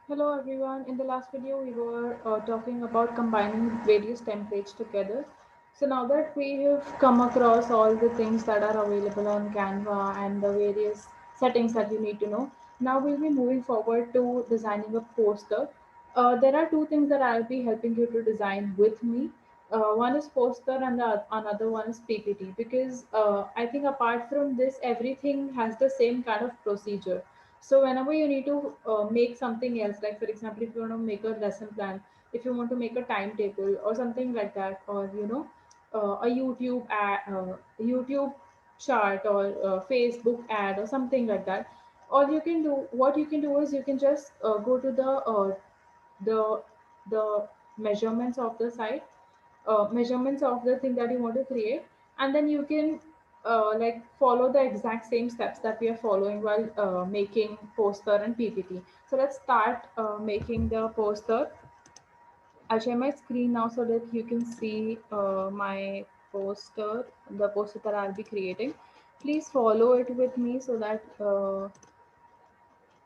Hello everyone. In the last video, we were talking about combining various templates together. So now that we have come across all the things that are available on Canva and the various settings that you need to know, now we'll be moving forward to designing a poster. There are two things that I'll be helping you to design with me. One is poster and the another one is PPT because I think apart from this, everything has the same kind of procedure. So whenever you need to make something else, like for example, if you want to make a lesson plan, if you want to make a timetable or something like that, or a YouTube chart or Facebook ad or something like that, all you can do, what you can do is you can just go to the the measurements of the site, measurements of the thing that you want to create, and then you can like follow the exact same steps that we are following while making poster and PPT. So let's start making the poster. I'll share my screen now so that you can see my poster, the poster that I'll be creating. Please follow it with me so that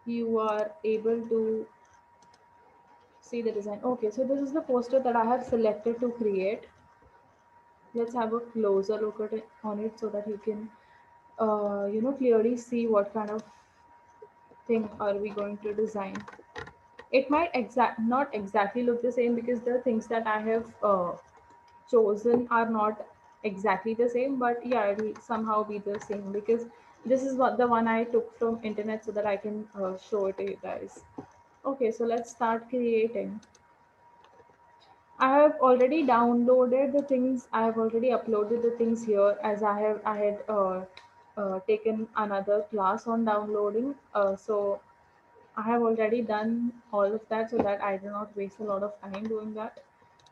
you are able to see the design. Okay, so this is the poster that I have selected to create. Let's have a closer look at it on it so that you can clearly see what kind of thing are we going to design. It might not exactly look the same because the things that I have chosen are not exactly the same, but yeah, it will somehow be the same because this is what the one I took from internet so that I can show it to you guys. Okay, so let's start creating. I have already downloaded the things. I have already uploaded the things here as I had taken another class on downloading. So I have already done all of that so that I do not waste a lot of time doing that.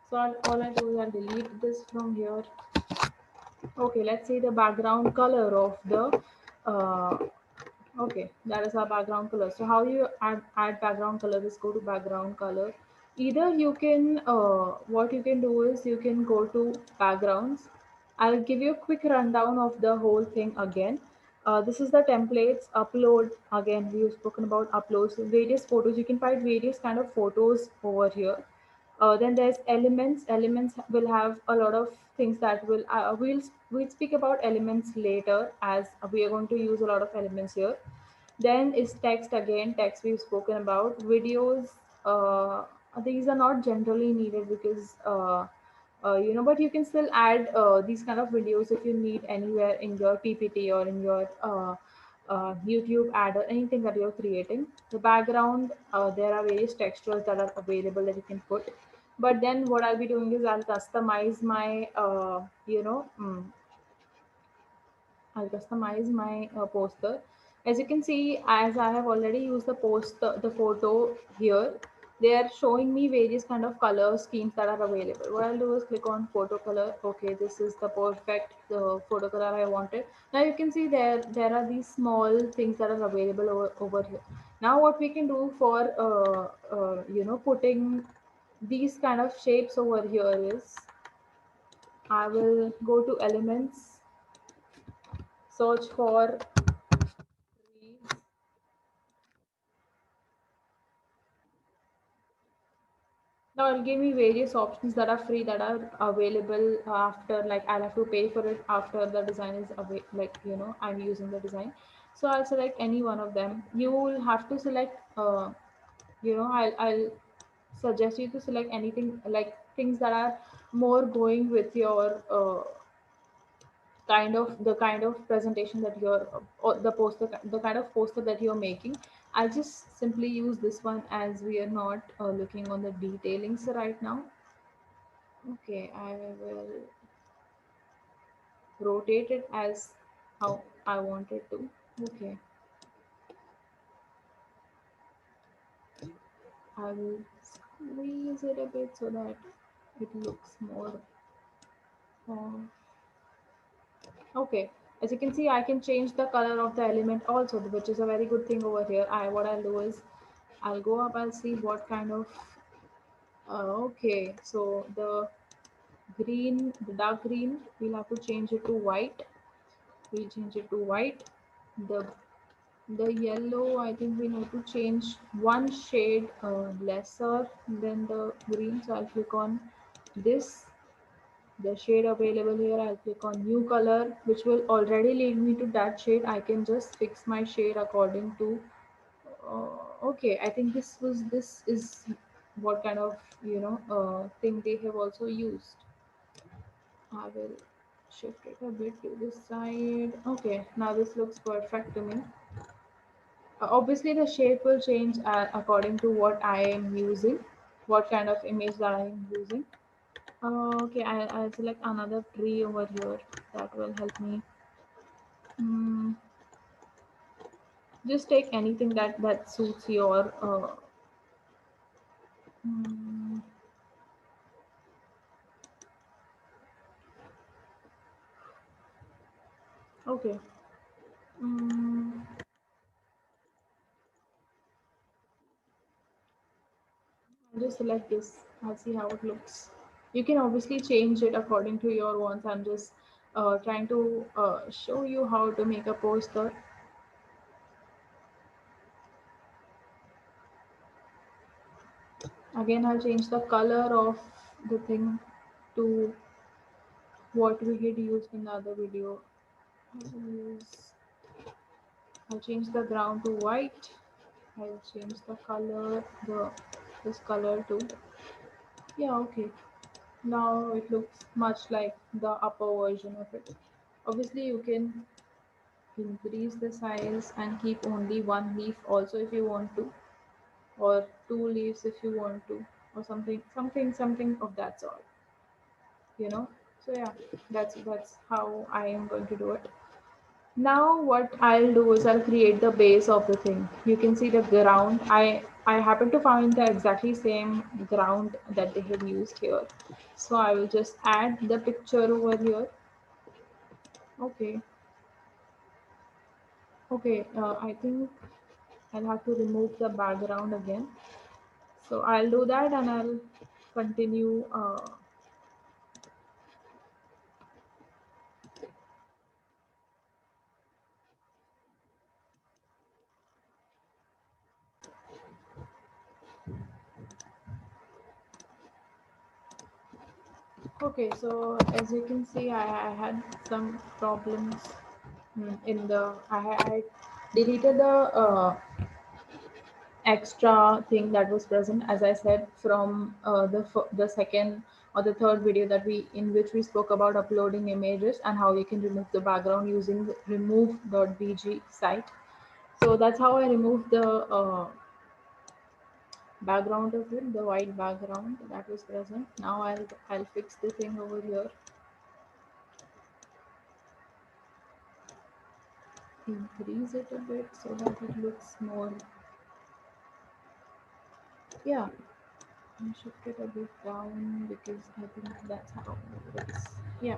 So all I do is I'll delete this from here. Okay, let's see the background color of the uh, okay, that is our background color. So how you add background color is go to background color. Either you can, what you can do is you can go to backgrounds. I'll give you a quick rundown of the whole thing again. This is the templates upload. Again, we've spoken about uploads, various photos. You can find various kind of photos over here. Then there's elements. Elements will have a lot of things that we'll speak about elements later as we are going to use a lot of elements here. Then is text again. Text we've spoken about. Videos. These are not generally needed because but you can still add these kind of videos if you need anywhere in your PPT or in your YouTube ad or anything that you're creating. The background, there are various textures that are available that you can put. But then what I'll be doing is I'll customize my poster. As you can see, as I have already used the photo here, they are showing me various kind of color schemes that are available. What I'll do is click on photo color. Okay, this is the perfect photo color I wanted. Now you can see there are these small things that are available over here. Now what we can do for putting these kind of shapes over here is I will go to elements, search for trees. Now it'll give me various options that are free that are available after, like I'll have to pay for it after the design is I'm using the design. So I'll select any one of them. You will have to select I'll suggest you to select anything like things that are more going with your kind of presentation that you're or the kind of poster that you're making. I'll just simply use this one as we are not looking on the detailings right now. Okay, I will rotate it as how I want it to. Okay, I will squeeze it a bit so that it looks more uh, okay. As you can see, I can change the color of the element also, which is a very good thing over here. What I'll do is I'll go up, I'll see what kind of okay, so the dark green, we'll have to change it to white. We'll change it to white. The The yellow, I think we need to change one shade lesser than the green. So I'll click on this, the shade available here. I'll click on new color, which will already lead me to that shade. I can just fix my shade according to. Okay, I think this is what kind of thing they have also used. I will shift it a bit to this side. Okay, now this looks perfect to me. Obviously, the shape will change according to what I am using, what kind of image that I am using. Okay, I'll select another tree over here. That will help me. Mm, just take anything that suits your. Mm, okay. Mm, I'll just select this. I'll see how it looks. You can obviously change it according to your wants. I'm just trying to show you how to make a poster. Again, I'll change the color of the thing to what we had used in the other video. I'll change the ground to white. I'll change the color, this color to, yeah, okay. Now it looks much like the upper version of it. Obviously, you can increase the size and keep only one leaf also if you want to, or two leaves if you want to, or something of that sort. you know so yeah, that's how I am going to do it. Now what I'll do is I'll create the base of the thing. You can see the ground. I happen to find the exactly same ground that they have used here, so I will just add the picture over here. Okay okay I think I'll have to remove the background again, so I'll do that and I'll continue. Okay, so as you can see, I had some problems in the. I deleted the extra thing that was present, as I said, from the second or the third video that we in which we spoke about uploading images and how you can remove the background using the remove.bg site. So that's how I removed the background of it, the white background that was present. Now I'll fix the thing over here. Increase it a bit so that it looks more, yeah, and shift it a bit down because I think that's how it looks. Yeah,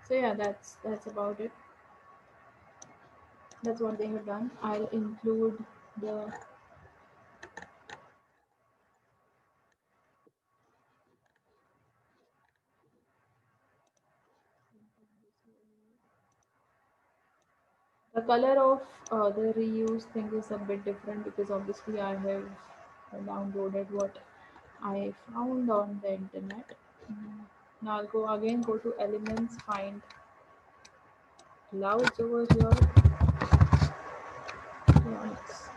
so yeah, that's about it. That's what they have done. I'll include the. The color of the reuse thing is a bit different because obviously I have downloaded what I found on the internet. Mm. Now I'll go to elements, find clouds over here. Clouds.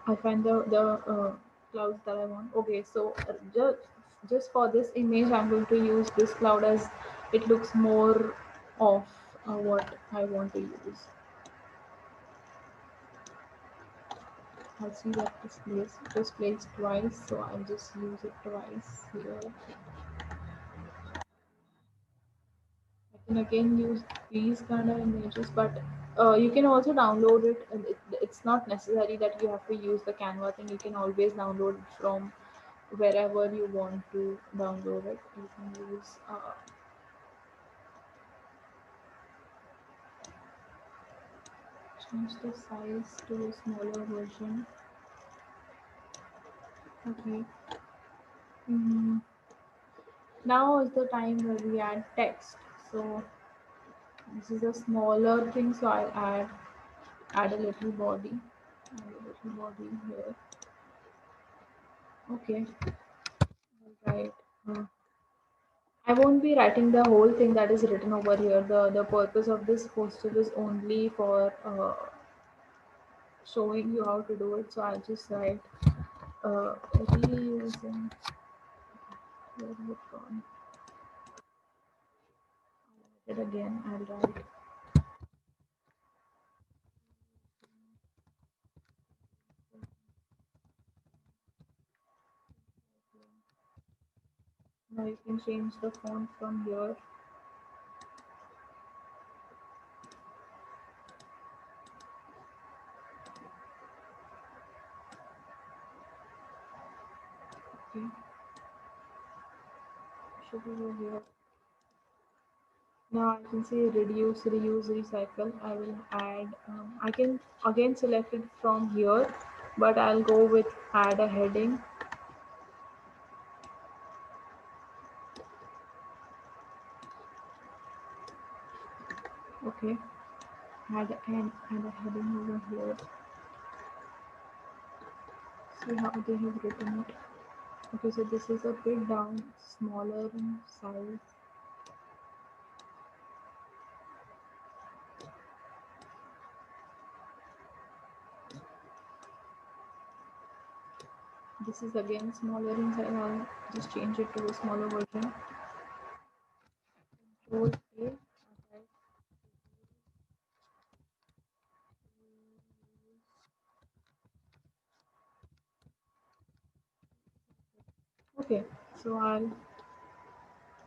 I find the clouds that I want. Okay, so just for this image, I'm going to use this cloud as it looks more of what I want to use. I see that this place was placed twice, so I'll just use it twice here. I can again use these kind of images, but you can also download it. And it's not necessary that you have to use the Canva thing. You can always download it from wherever you want to download it. You can use change the size to a smaller version. Okay. Mm, Now is the time where we add text. So this is a smaller thing, so I'll add a little body. Add a little body here. Okay, I'll write. I won't be writing the whole thing that is written over here. The purpose of this poster is only for showing you how to do it. So I'll just write reusing. Where is it gone? It again. I'll write. Now you can change the font from here. Okay, should be over here. Now I can see reduce, reuse, recycle. I will add. I can again select it from here, but I'll go with add a heading. Okay, add a heading over here. See how they have written it. Okay, so this is a bit down, smaller in size. This is again smaller in size. I'll just change it to a smaller version. Control A. Okay, so I'll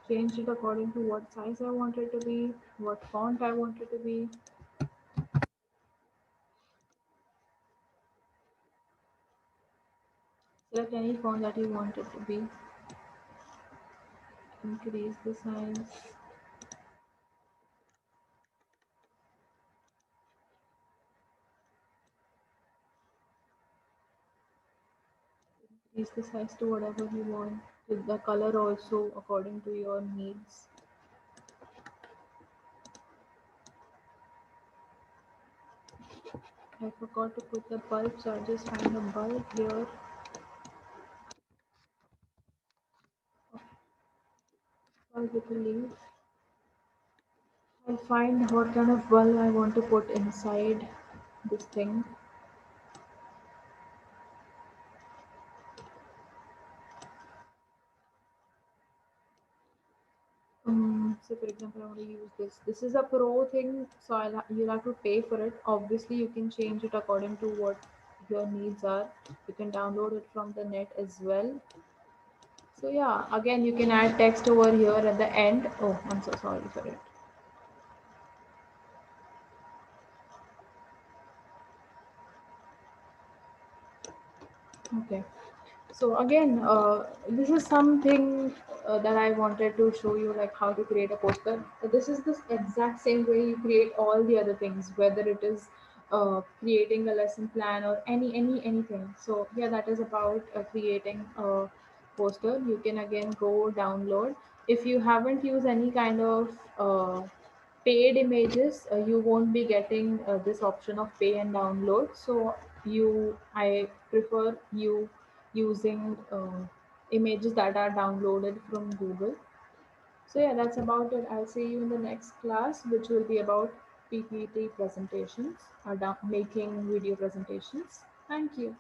change it according to what size I want it to be, what font I want it to be. Select any font that you want it to be. Increase the size. Increase the size to whatever you want. With the color also according to your needs. I forgot to put the bulb, so I'll just find the bulb here. Bulb with a leaf. I'll find what kind of bulb I want to put inside this thing. So for example, I want to use this. This is a pro thing, so you'll have to pay for it. Obviously, you can change it according to what your needs are. You can download it from the net as well. So yeah, again, you can add text over here at the end. Oh, I'm so sorry for it. Okay. So again, this is something that I wanted to show you, like how to create a poster. This is the exact same way you create all the other things, whether it is creating a lesson plan or anything. So yeah, that is about creating a poster. You can again go download. If you haven't used any kind of paid images, you won't be getting this option of pay and download. So I prefer you using images that are downloaded from Google. So yeah, that's about it. I'll see you in the next class, which will be about PPT presentations or making video presentations. Thank you.